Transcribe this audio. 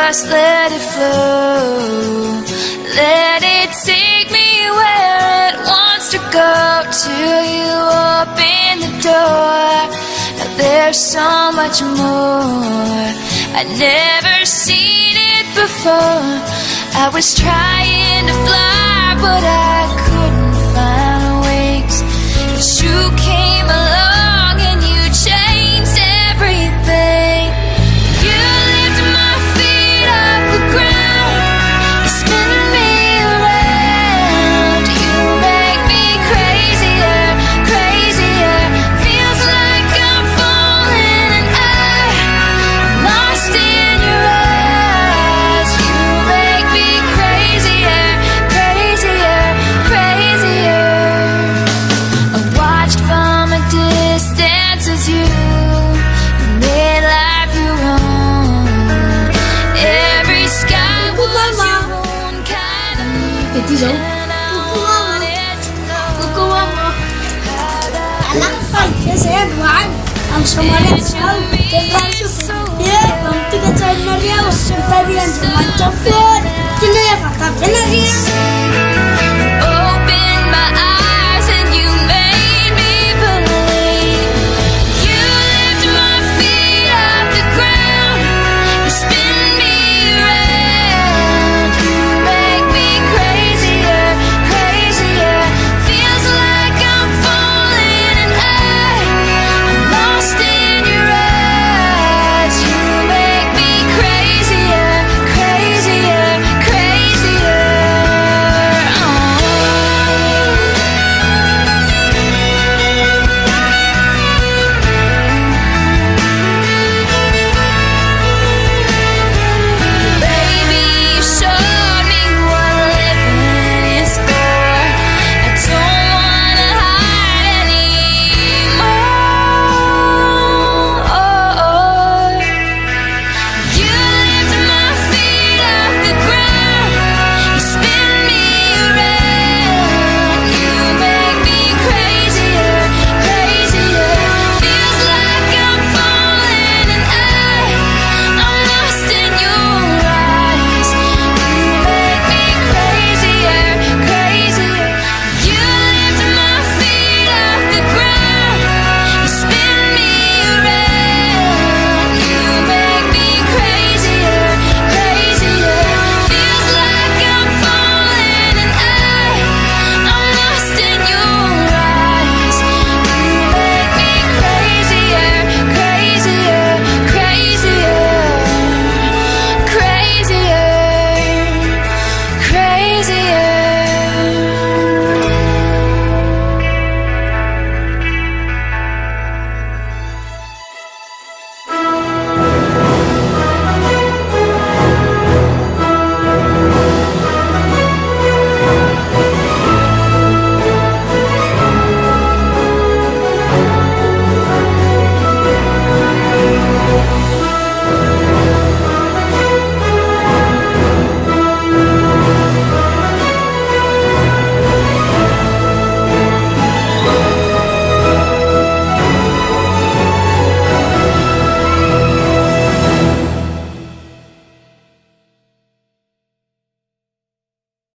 just let it flow. Let it take me where it wants to go till you open the door. Now there's so much more I'd never seen it before. I was trying to fly, but I couldn't find wings. But you came along and you changed everything. You lifted my feet off the ground. You spin me around. You make me crazier, crazier. Feels like I'm falling and I'm lost in your eyes. You make me crazier, crazier, crazier. I watched from a distance as you made life your own. Every sky was your own kind of moon, and I wanted to know how that Ya saya doang. Langsung ada tahu. Terus dia nanti ke channel dia. Kita dia cuma cepet. Cina ya kakak benar ya.